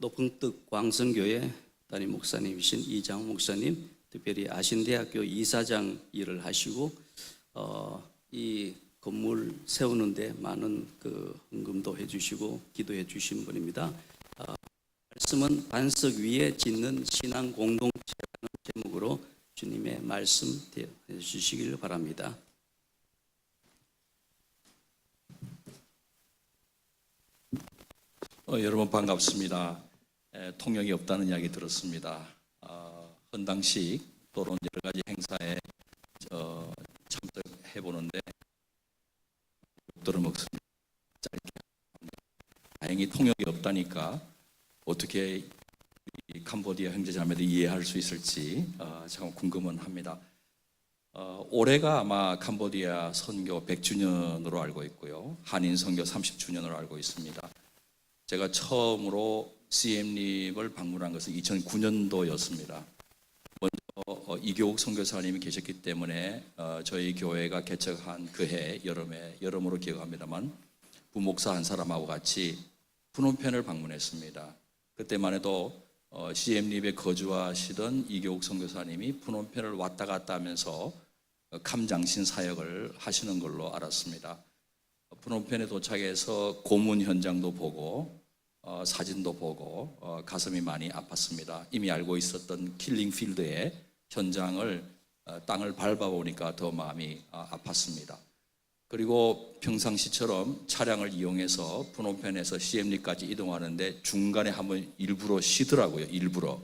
높은 뜻 광성교회 담임 목사님이신 이장훈 목사님, 특별히 아신대학교 이사장 일을 하시고 이 건물 세우는데 많은 그 헌금도 해주시고 기도해 주신 분입니다. 말씀은 반석 위에 짓는 신앙 공동체라는 제목으로 주님의 말씀 해 주시길 바랍니다. 여러분 반갑습니다. 통역이 없다는 이야기 들었습니다. 헌당식 또는 여러 가지 행사에 참석해 보는데 들어먹습니다. 짧게. 다행히 통역이 없다니까 어떻게 이 캄보디아 형제자매들 이해할 수 있을지 참 궁금은 합니다. 올해가 아마 캄보디아 선교 100주년으로 알고 있고요. 한인 선교 30주년으로 알고 있습니다. 제가 처음으로 CM립을 방문한 것은 2009년도였습니다. 먼저 이교욱 선교사님이 계셨기 때문에 저희 교회가 개척한 그 해 여름으로 기억합니다만 부목사 한 사람하고 같이 푸놈펜을 방문했습니다. 그때만 해도 CM립에 거주하시던 이교욱 선교사님이 푸놈펜을 왔다 갔다 하면서 감장신 사역을 하시는 걸로 알았습니다. 푸놈펜에 도착해서 고문 현장도 보고 사진도 보고 가슴이 많이 아팠습니다. 이미 알고 있었던 킬링 필드의 현장을 땅을 밟아보니까 더 마음이 아팠습니다. 그리고 평상시처럼 차량을 이용해서 푸놈펜에서 CM립까지 이동하는데 중간에 한번 일부러 쉬더라고요. 일부러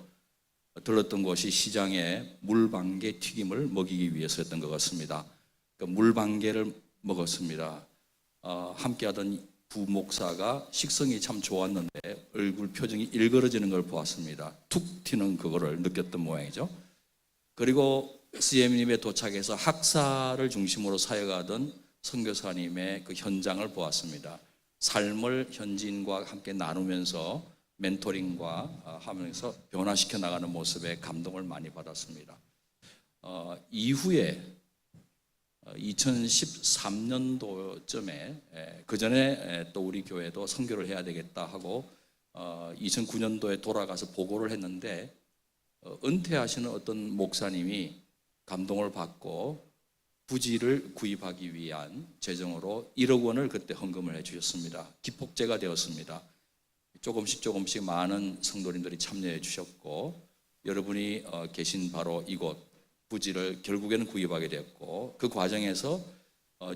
들렀던 곳이 시장에 물방개 튀김을 먹이기 위해서였던 것 같습니다. 그러니까 물방개를 먹었습니다. 함께하던 부목사가 식성이 참 좋았는데 얼굴 표정이 일그러지는 걸 보았습니다. 툭 튀는 그거를 느꼈던 모양이죠. 그리고 CM립에 도착해서 학사를 중심으로 사역하던 선교사님의 그 현장을 보았습니다. 삶을 현지인과 함께 나누면서 멘토링과 하면서 변화시켜 나가는 모습에 감동을 많이 받았습니다. 이후에 2013년도쯤에 그 전에 또 우리 교회도 선교를 해야 되겠다 하고 2009년도에 돌아가서 보고를 했는데 은퇴하시는 어떤 목사님이 감동을 받고 부지를 구입하기 위한 재정으로 1억 원을 그때 헌금을 해 주셨습니다. 기폭제가 되었습니다. 조금씩 많은 성도님들이 참여해 주셨고 여러분이 계신 바로 이곳 부지를 결국에는 구입하게 됐고 그 과정에서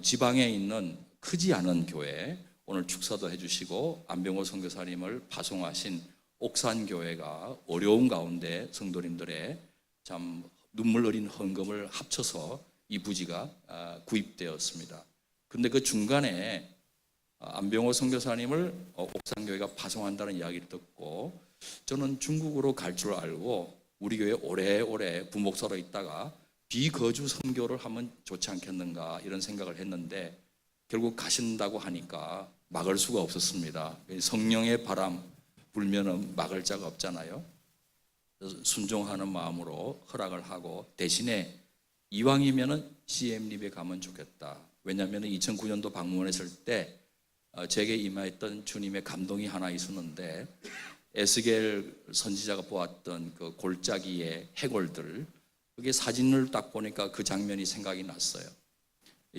지방에 있는 크지 않은 교회 오늘 축사도 해주시고 안병호 선교사님을 파송하신 옥산교회가 어려운 가운데 성도님들의 참 눈물 어린 헌금을 합쳐서 이 부지가 구입되었습니다. 그런데 그 중간에 안병호 선교사님을 옥산교회가 파송한다는 이야기를 듣고 저는 중국으로 갈 줄 알고 우리 교회 오래오래 부목사로 있다가 비거주 선교를 하면 좋지 않겠는가 이런 생각을 했는데 결국 가신다고 하니까 막을 수가 없었습니다. 성령의 바람 불면은 막을 자가 없잖아요. 그래서 순종하는 마음으로 허락을 하고 대신에 이왕이면은 CM립에 가면 좋겠다. 왜냐하면 2009년도 방문했을 때 제게 임하였던 주님의 감동이 하나 있었는데 에스겔 선지자가 보았던 그 골짜기의 해골들 그게 사진을 딱 보니까 그 장면이 생각이 났어요.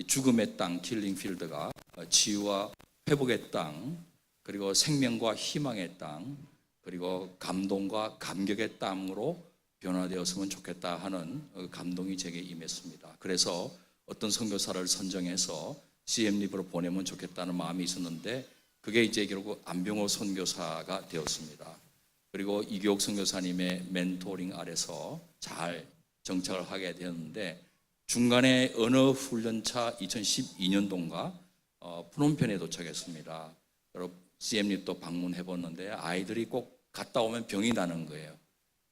죽음의 땅 킬링 필드가 치유와 회복의 땅 그리고 생명과 희망의 땅 그리고 감동과 감격의 땅으로 변화되었으면 좋겠다 하는 감동이 제게 임했습니다. 그래서 어떤 선교사를 선정해서 CM립으로 보내면 좋겠다는 마음이 있었는데 그게 이제 결국 안병호 선교사가 되었습니다. 그리고 이교욱 선교사님의 멘토링 아래서 잘 정착을 하게 되었는데 중간에 어느 훈련차 2012년도인가 푸놈펜에 도착했습니다. 여러분 CM립도 방문해 봤는데 아이들이 꼭 갔다 오면 병이 나는 거예요.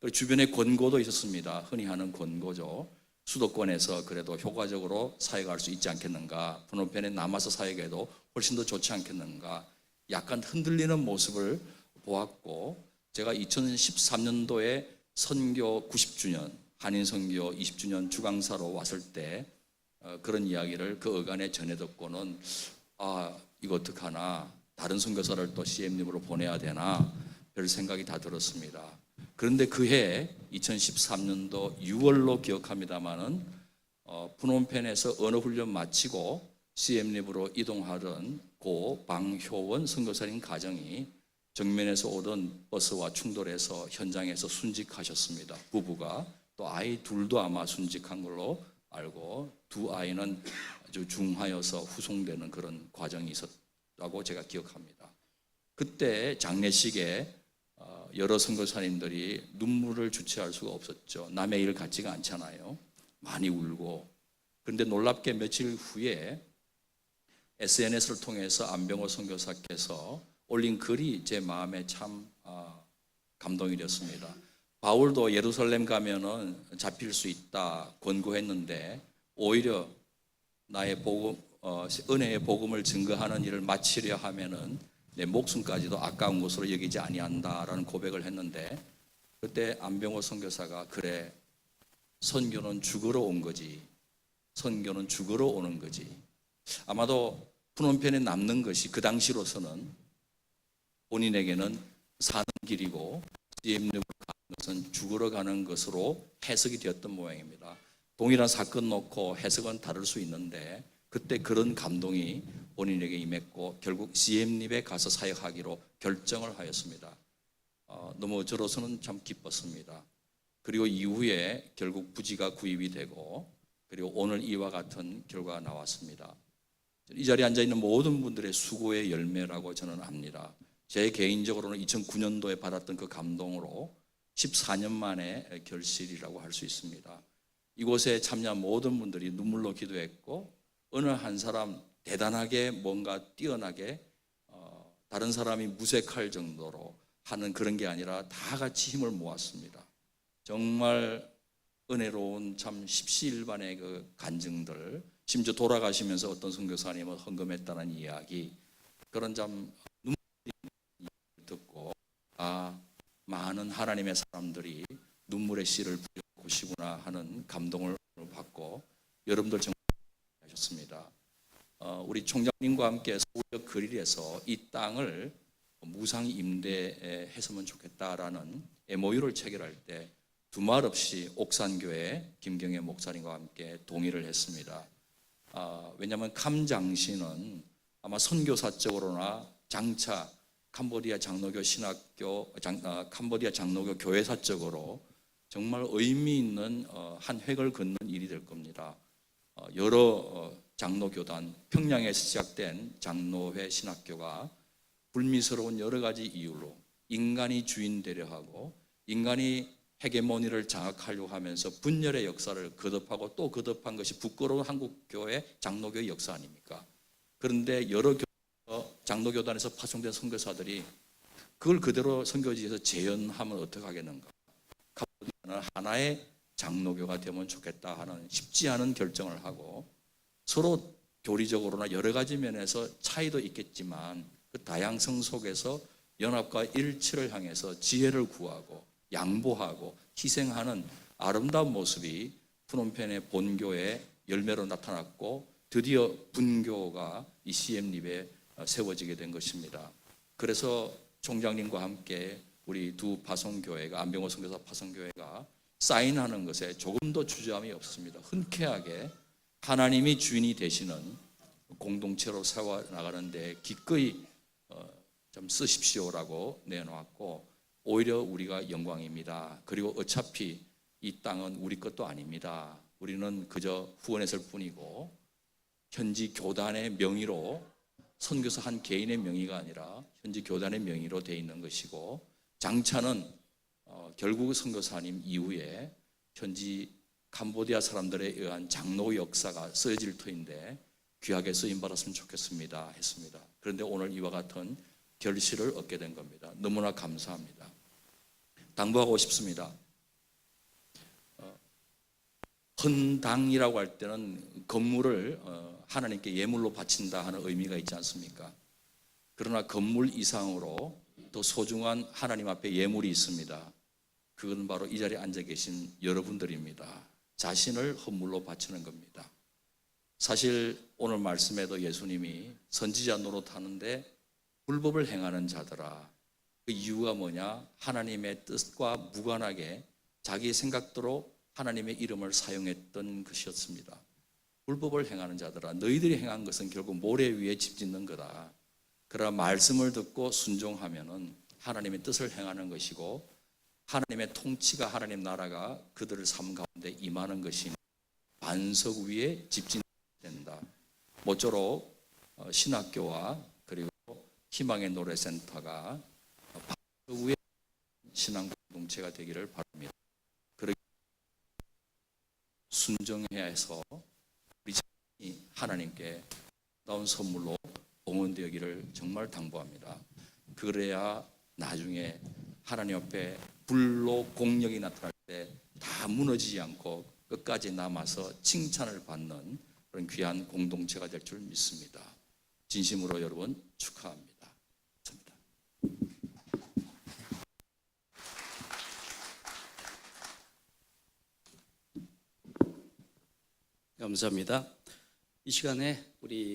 그리고 주변에 권고도 있었습니다. 흔히 하는 권고죠. 수도권에서 그래도 효과적으로 사역할 수 있지 않겠는가, 푸놈펜에 남아서 사역해도 훨씬 더 좋지 않겠는가, 약간 흔들리는 모습을 보았고 제가 2013년도에 선교 90주년 한인 선교 20주년 주강사로 왔을 때 그런 이야기를 그 어간에 전해 듣고는 이거 어떡하나, 다른 선교사를 또 CM립으로 보내야 되나 별 생각이 다 들었습니다. 그런데 그해 2013년도 6월로 기억합니다마는 푸놈펜에서 언어훈련 마치고 시엠립으로 이동하던 고 방효원 선교사님 가정이 정면에서 오던 버스와 충돌해서 현장에서 순직하셨습니다. 부부가 또 아이 둘도 아마 순직한 걸로 알고 두 아이는 아주 중하여서 후송되는 그런 과정이 있었다고 제가 기억합니다. 그때 장례식에 여러 선교사님들이 눈물을 주체할 수가 없었죠. 남의 일 같지가 않잖아요. 많이 울고. 그런데 놀랍게 며칠 후에 SNS를 통해서 안병호 선교사께서 올린 글이 제 마음에 참 감동이 되었습니다. 바울도 예루살렘 가면은 잡힐 수 있다 권고했는데 오히려 나의 복음, 은혜의 복음을 증거하는 일을 마치려 하면은 내 목숨까지도 아까운 것으로 여기지 아니한다라는 고백을 했는데 그때 안병호 선교사가 그래 선교는 죽으러 온 거지. 선교는 죽으러 오는 거지. 아마도 푸놈펜에 남는 것이 그 당시로서는 본인에게는 사는 길이고 시엠립으로 가는 것은 죽으러 가는 것으로 해석이 되었던 모양입니다. 동일한 사건 놓고 해석은 다를 수 있는데 그때 그런 감동이 본인에게 임했고 결국 시엠립에 가서 사역하기로 결정을 하였습니다. 너무 저로서는 참 기뻤습니다. 그리고 이후에 결국 부지가 구입이 되고 그리고 오늘 이와 같은 결과가 나왔습니다. 이 자리에 앉아있는 모든 분들의 수고의 열매라고 저는 압니다. 제 개인적으로는 2009년도에 받았던 그 감동으로 14년 만에 결실이라고 할 수 있습니다. 이곳에 참여한 모든 분들이 눈물로 기도했고 어느 한 사람 대단하게 뭔가 뛰어나게 다른 사람이 무색할 정도로 하는 그런 게 아니라 다 같이 힘을 모았습니다. 정말 은혜로운 참 십시일반의 그 간증들, 심지어 돌아가시면서 어떤 선교사님은 헌금했다는 이야기, 그런 참 눈물이 듣고 많은 하나님의 사람들이 눈물의 씨를 뿌리고 계시구나 하는 감동을 받고 여러분들 정말 하셨습니다. 우리 총장님과 함께 서울역 거리에서 이 땅을 무상 임대했으면 좋겠다라는 MOU를 체결할 때 두말 없이 옥산교회 김경애 목사님과 함께 동의를 했습니다. 왜냐하면 캄장시는 아마 선교사적으로나 장차 캄보디아 장로교 신학교, 캄보디아 장로교 교회사적으로 정말 의미 있는 한 획을 긋는 일이 될 겁니다. 여러 장로교단, 평양에서 시작된 장로회 신학교가 불미스러운 여러 가지 이유로 인간이 주인 되려 하고 인간이 헤게모니를 장악하려고 하면서 분열의 역사를 거듭하고 또 거듭한 것이 부끄러운 한국교회 장로교의 역사 아닙니까? 그런데 여러 장로교단에서 파송된 선교사들이 그걸 그대로 선교지에서 재현하면 어떻게 하겠는가? 캄보디아는 하나의 장로교가 되면 좋겠다 하는 쉽지 않은 결정을 하고 서로 교리적으로나 여러 가지 면에서 차이도 있겠지만 그 다양성 속에서 연합과 일치를 향해서 지혜를 구하고 양보하고 희생하는 아름다운 모습이 푸놈펜의 본교의 열매로 나타났고 드디어 분교가 이 시엠립에 세워지게 된 것입니다. 그래서 총장님과 함께 우리 두 파송교회가 안병호 선교사 파송교회가 사인하는 것에 조금도 주저함이 없습니다. 흔쾌하게 하나님이 주인이 되시는 공동체로 세워나가는데 기꺼이 좀 쓰십시오라고 내놓았고 오히려 우리가 영광입니다. 그리고 어차피 이 땅은 우리 것도 아닙니다. 우리는 그저 후원했을 뿐이고 현지 교단의 명의로 선교사 한 개인의 명의가 아니라 현지 교단의 명의로 되어 있는 것이고 장차는 결국 선교사님 이후에 현지 캄보디아 사람들에 의한 장로 역사가 쓰여질 터인데 귀하게 쓰임 받았으면 좋겠습니다 했습니다. 그런데 오늘 이와 같은 결실을 얻게 된 겁니다. 너무나 감사합니다. 당부하고 싶습니다. 헌당이라고 할 때는 건물을 하나님께 예물로 바친다 하는 의미가 있지 않습니까? 그러나 건물 이상으로 더 소중한 하나님 앞에 예물이 있습니다. 그건 바로 이 자리에 앉아 계신 여러분들입니다. 자신을 헌물로 바치는 겁니다. 사실 오늘 말씀에도 예수님이 선지자 노릇하는데 불법을 행하는 자들아 그 이유가 뭐냐? 하나님의 뜻과 무관하게 자기 생각대로 하나님의 이름을 사용했던 것이었습니다. 불법을 행하는 자들아, 너희들이 행한 것은 결국 모래 위에 집 짓는 거다. 그러나 말씀을 듣고 순종하면은 하나님의 뜻을 행하는 것이고 하나님의 통치가, 하나님 나라가 그들을 삶 가운데 임하는 것이니 반석 위에 집 짓는 된다. 모쪼록 신학교와 그리고 희망의 노래센터가 반석 위에 신앙 공동체가 되기를 바랍니다. 그렇게 순종해야 해서 우리 자신이 하나님께 나온 선물로 봉헌되기를 정말 당부합니다. 그래야 나중에 하나님 앞에 불로 공력이 나타날 때 다 무너지지 않고 끝까지 남아서 칭찬을 받는 그런 귀한 공동체가 될 줄 믿습니다. 진심으로 여러분 축하합니다. 감사합니다. 감사합니다. 이 시간에 우리